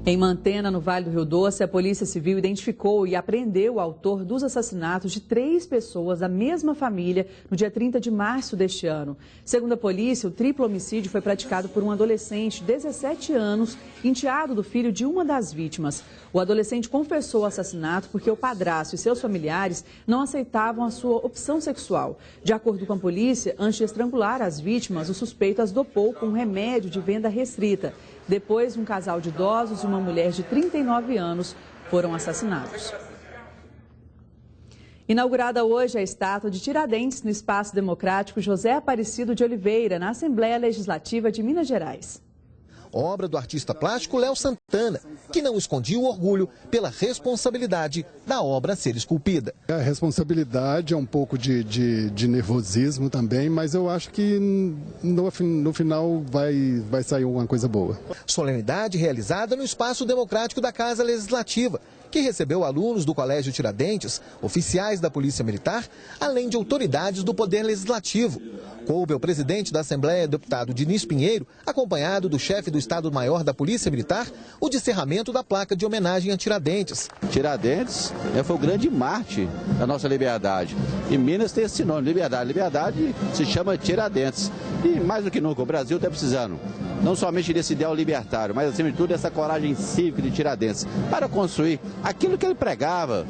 Em Mantena, no Vale do Rio Doce, a Polícia Civil identificou e apreendeu o autor dos assassinatos de 3 pessoas da mesma família no dia 30 de março deste ano. Segundo a polícia, o triplo homicídio foi praticado por um adolescente de 17 anos, enteado do filho de uma das vítimas. O adolescente confessou o assassinato porque o padrasto e seus familiares não aceitavam a sua opção sexual. De acordo com a polícia, antes de estrangular as vítimas, o suspeito as dopou com um remédio de venda restrita. Depois, um casal de idosos e uma mulher de 39 anos foram assassinados. Inaugurada hoje a estátua de Tiradentes no Espaço Democrático José Aparecido de Oliveira, na Assembleia Legislativa de Minas Gerais. Obra do artista plástico Léo Santana, que não escondia o orgulho pela responsabilidade da obra a ser esculpida. A responsabilidade é um pouco de nervosismo também, mas eu acho que no final vai sair uma coisa boa. Solenidade realizada no Espaço Democrático da Casa Legislativa, que recebeu alunos do Colégio Tiradentes, oficiais da Polícia Militar, além de autoridades do Poder Legislativo. Coube ao presidente da Assembleia, deputado Diniz Pinheiro, acompanhado do chefe do Estado-Maior da Polícia Militar, o descerramento da placa de homenagem a Tiradentes. Tiradentes foi o grande mártir da nossa liberdade. E Minas tem esse nome, liberdade. Liberdade se chama Tiradentes. E mais do que nunca, o Brasil está precisando não somente desse ideal libertário, mas acima de tudo dessa coragem cívica de Tiradentes, para construir aquilo que ele pregava,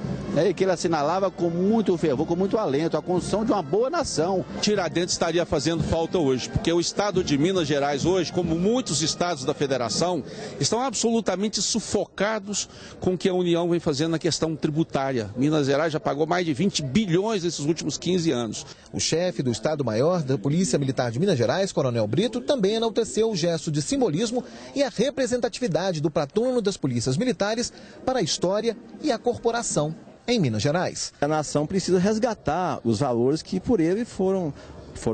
e que ele assinalava com muito fervor, com muito alento, a construção de uma boa nação. Tiradentes estaria fazendo falta hoje, porque o estado de Minas Gerais hoje, como muitos estados da federação, estão absolutamente sufocados com o que a União vem fazendo na questão tributária. Minas Gerais já pagou mais de 20 bilhões nesses últimos 15 anos. O chefe do Estado-Maior da Polícia Militar de Minas Gerais, Coronel Brito, também enalteceu o gesto de simbolismo e a representatividade do patrono das polícias militares para a história e a corporação em Minas Gerais. A nação precisa resgatar os valores que por ele foram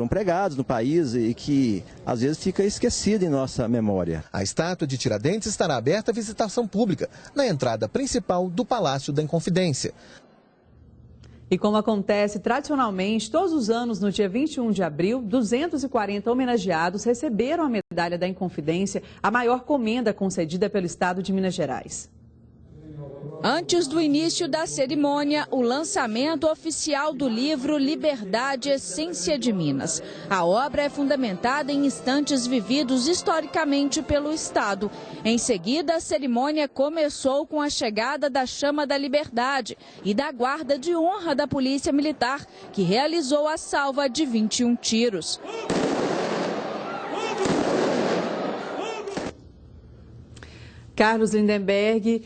pregados no país e que às vezes fica esquecido em nossa memória. A estátua de Tiradentes estará aberta à visitação pública na entrada principal do Palácio da Inconfidência. E como acontece tradicionalmente, todos os anos, no dia 21 de abril, 240 homenageados receberam a Medalha da Inconfidência, a maior comenda concedida pelo Estado de Minas Gerais. Antes do início da cerimônia, o lançamento oficial do livro Liberdade, Essência de Minas. A obra é fundamentada em instantes vividos historicamente pelo Estado. Em seguida, a cerimônia começou com a chegada da Chama da Liberdade e da Guarda de Honra da Polícia Militar, que realizou a salva de 21 tiros. Carlos Lindenberg,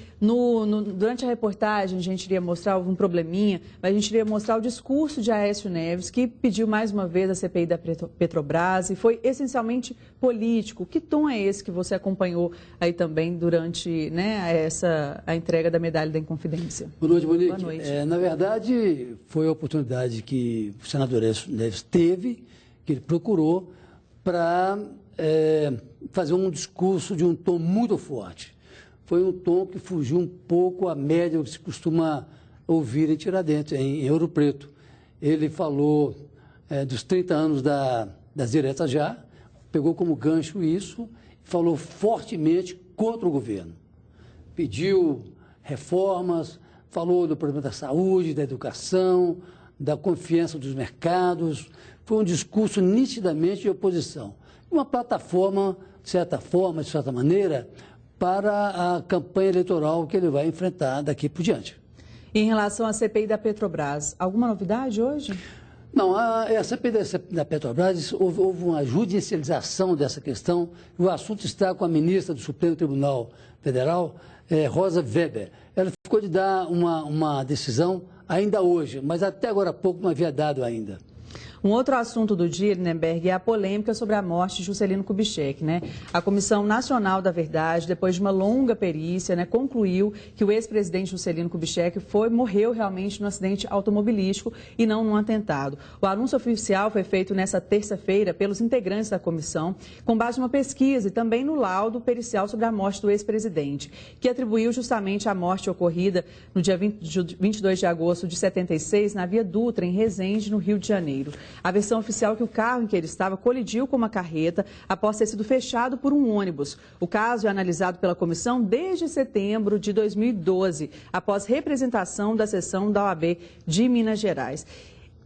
durante a reportagem a gente iria mostrar um probleminha, mas a gente iria mostrar o discurso de Aécio Neves, que pediu mais uma vez a CPI da Petrobras e foi essencialmente político. Que tom é esse que você acompanhou aí também durante a entrega da Medalha da Inconfidência? Boa noite, Monique. Boa noite. Na verdade, foi a oportunidade que o senador Aécio Neves teve, que ele procurou, para fazer um discurso de um tom muito forte. Foi um tom que fugiu um pouco à média que se costuma ouvir em Tiradentes, em Ouro Preto. Ele falou dos 30 anos das diretas já, pegou como gancho isso, e falou fortemente contra o governo. Pediu reformas, falou do problema da saúde, da educação, da confiança dos mercados. Foi um discurso nitidamente de oposição. Uma plataforma, de certa maneira, para a campanha eleitoral que ele vai enfrentar daqui por diante. E em relação à CPI da Petrobras, alguma novidade hoje? Não, a CPI da Petrobras, houve uma judicialização dessa questão. O assunto está com a ministra do Supremo Tribunal Federal, Rosa Weber. Ela ficou de dar uma decisão ainda hoje, mas até agora há pouco não havia dado ainda. Um outro assunto do dia, Lindenberg, é a polêmica sobre a morte de Juscelino Kubitschek, A Comissão Nacional da Verdade, depois de uma longa perícia, concluiu que o ex-presidente Juscelino Kubitschek morreu realmente num acidente automobilístico e não num atentado. O anúncio oficial foi feito nesta terça-feira pelos integrantes da comissão, com base numa pesquisa e também no laudo pericial sobre a morte do ex-presidente, que atribuiu justamente a morte ocorrida no dia 22 de agosto de 76, na Via Dutra, em Resende, no Rio de Janeiro. A versão oficial é que o carro em que ele estava colidiu com uma carreta após ter sido fechado por um ônibus. O caso é analisado pela comissão desde setembro de 2012, após representação da seção da OAB de Minas Gerais.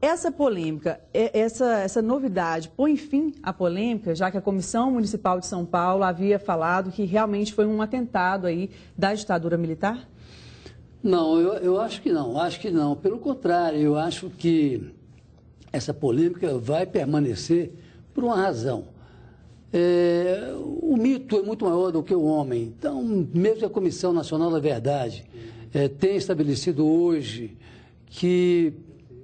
Essa polêmica, essa novidade põe fim à polêmica, já que a Comissão Municipal de São Paulo havia falado que realmente foi um atentado aí da ditadura militar? Não, eu acho que não, Pelo contrário, eu acho que essa polêmica vai permanecer por uma razão. O mito é muito maior do que o homem. Então, mesmo que a Comissão Nacional da Verdade tenha estabelecido hoje que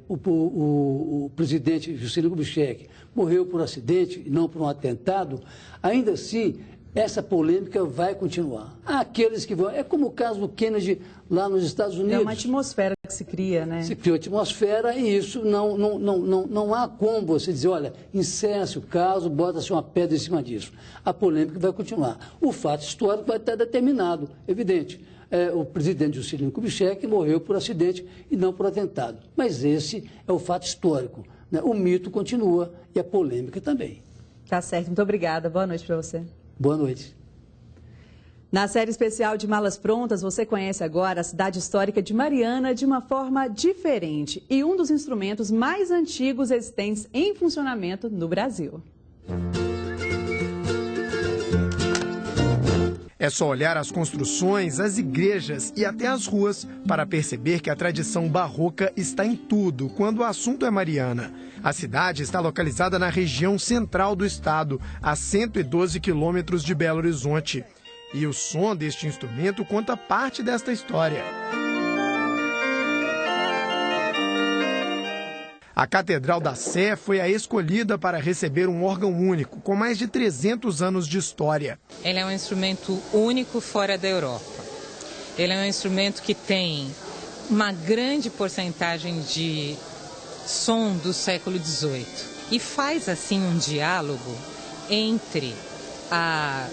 o presidente Juscelino Kubitschek morreu por acidente e não por um atentado, ainda assim, essa polêmica vai continuar. Há aqueles que vão... É como o caso do Kennedy lá nos Estados Unidos. É uma atmosfera que se cria, né? Se cria uma atmosfera e isso não há como você dizer, olha, encerra-se o caso, bota-se uma pedra em cima disso. A polêmica vai continuar. O fato histórico vai estar determinado, evidente. O presidente Juscelino Kubitschek morreu por acidente e não por atentado. Mas esse é o fato histórico, né? O mito continua e a polêmica também. Tá certo, muito obrigada. Boa noite para você. Boa noite. Na série especial de Malas Prontas, você conhece agora a cidade histórica de Mariana de uma forma diferente e um dos instrumentos mais antigos existentes em funcionamento no Brasil. É só olhar as construções, as igrejas e até as ruas para perceber que a tradição barroca está em tudo quando o assunto é Mariana. A cidade está localizada na região central do estado, a 112 quilômetros de Belo Horizonte. E o som deste instrumento conta parte desta história. A Catedral da Sé foi a escolhida para receber um órgão único, com mais de 300 anos de história. Ele é um instrumento único fora da Europa. Ele é um instrumento que tem uma grande porcentagem de som do século XVIII. E faz, assim, um diálogo entre a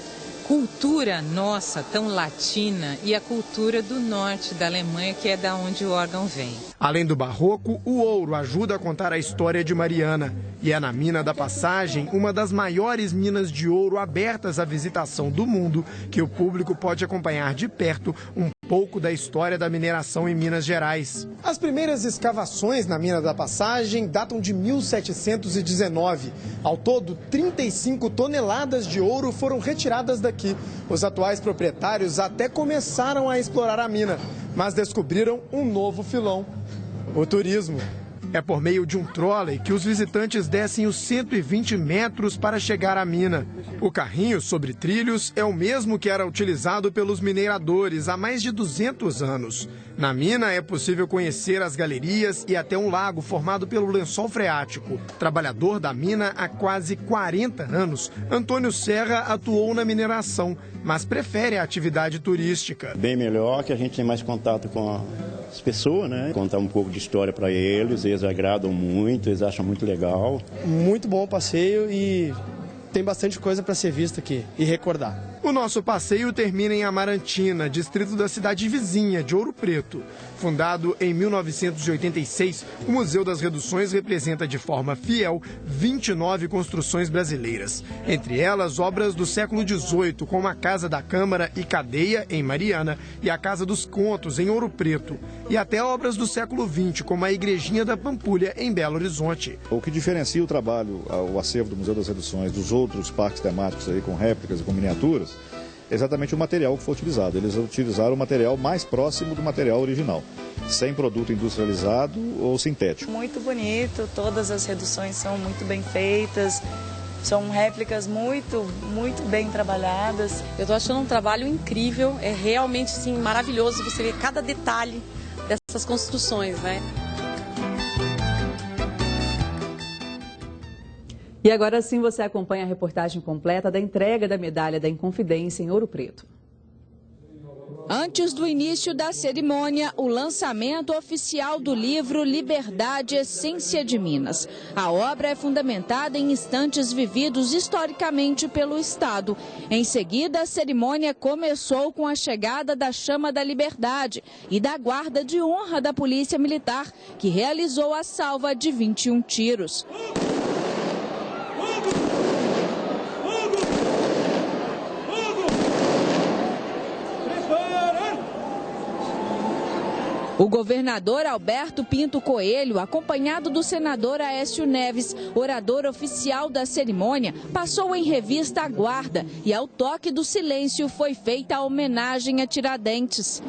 cultura nossa, tão latina, e a cultura do norte da Alemanha, que é da onde o órgão vem. Além do barroco, o ouro ajuda a contar a história de Mariana. E é na Mina da Passagem, uma das maiores minas de ouro abertas à visitação do mundo, que o público pode acompanhar de perto um pouco da história da mineração em Minas Gerais. As primeiras escavações na Mina da Passagem datam de 1719. Ao todo, 35 toneladas de ouro foram retiradas daqui. Os atuais proprietários até começaram a explorar a mina, mas descobriram um novo filão: o turismo. É por meio de um trolley que os visitantes descem os 120 metros para chegar à mina. O carrinho sobre trilhos é o mesmo que era utilizado pelos mineradores há mais de 200 anos. Na mina é possível conhecer as galerias e até um lago formado pelo lençol freático. Trabalhador da mina há quase 40 anos, Antônio Serra atuou na mineração, mas prefere a atividade turística. Bem melhor, que a gente tem mais contato com as pessoas, né? Contar um pouco de história para eles, eles agradam muito, eles acham muito legal. Muito bom o passeio e tem bastante coisa para ser vista aqui e recordar. O nosso passeio termina em Amarantina, distrito da cidade vizinha de Ouro Preto. Fundado em 1986, o Museu das Reduções representa de forma fiel 29 construções brasileiras. Entre elas, obras do século XVIII, como a Casa da Câmara e Cadeia, em Mariana, e a Casa dos Contos, em Ouro Preto. E até obras do século XX, como a Igrejinha da Pampulha, em Belo Horizonte. O que diferencia o trabalho, o acervo do Museu das Reduções, dos outros parques temáticos aí, com réplicas e com miniaturas, é exatamente o material que foi utilizado. Eles utilizaram o material mais próximo do material original, sem produto industrializado ou sintético. Muito bonito, todas as reduções são muito bem feitas, são réplicas muito bem trabalhadas. Eu estou achando um trabalho incrível, é realmente assim, maravilhoso você ver cada detalhe dessas construções, né? E agora sim você acompanha a reportagem completa da entrega da medalha da Inconfidência em Ouro Preto. Antes do início da cerimônia, o lançamento oficial do livro Liberdade, Essência de Minas. A obra é fundamentada em instantes vividos historicamente pelo Estado. Em seguida, a cerimônia começou com a chegada da Chama da Liberdade e da Guarda de Honra da Polícia Militar, que realizou a salva de 21 tiros. O governador Alberto Pinto Coelho, acompanhado do senador Aécio Neves, orador oficial da cerimônia, passou em revista a guarda e, ao toque do silêncio, foi feita a homenagem a Tiradentes.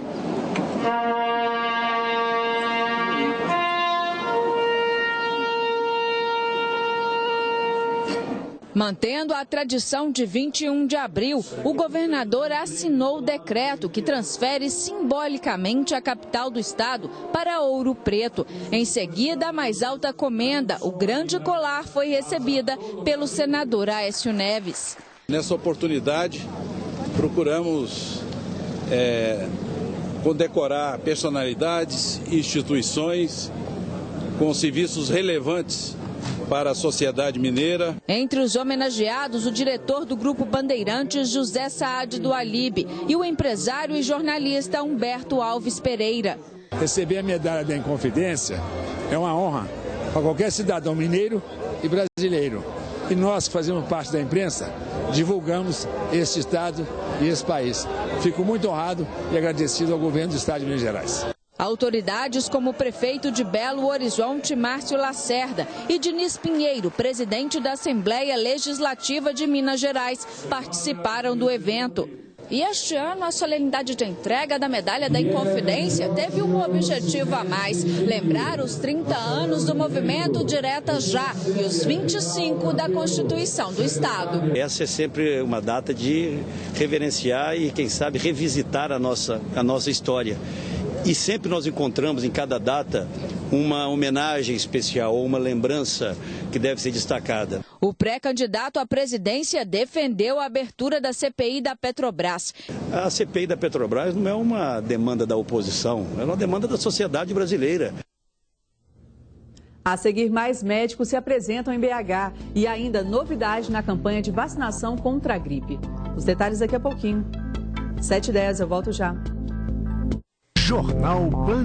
Mantendo a tradição de 21 de abril, o governador assinou o decreto que transfere simbolicamente a capital do estado para Ouro Preto. Em seguida, a mais alta comenda, o Grande Colar, foi recebida pelo senador Aécio Neves. Nessa oportunidade, procuramos condecorar personalidades e instituições com serviços relevantes para a sociedade mineira. Entre os homenageados, o diretor do Grupo Bandeirantes, José Saad do Alibe, e o empresário e jornalista Humberto Alves Pereira. Receber a medalha da Inconfidência é uma honra para qualquer cidadão mineiro e brasileiro. E nós, que fazemos parte da imprensa, divulgamos este estado e esse país. Fico muito honrado e agradecido ao governo do estado de Minas Gerais. Autoridades como o prefeito de Belo Horizonte, Márcio Lacerda, e Diniz Pinheiro, presidente da Assembleia Legislativa de Minas Gerais, participaram do evento. E este ano, a solenidade de entrega da Medalha da Inconfidência teve um objetivo a mais: lembrar os 30 anos do movimento Direta Já e os 25 da Constituição do Estado. Essa é sempre uma data de reverenciar e, quem sabe, revisitar a nossa história. E sempre nós encontramos em cada data uma homenagem especial ou uma lembrança que deve ser destacada. O pré-candidato à presidência defendeu a abertura da CPI da Petrobras. A CPI da Petrobras não é uma demanda da oposição, é uma demanda da sociedade brasileira. A seguir, mais médicos se apresentam em BH e ainda novidade na campanha de vacinação contra a gripe. Os detalhes daqui a pouquinho. 7h10, eu volto já. Jornal Band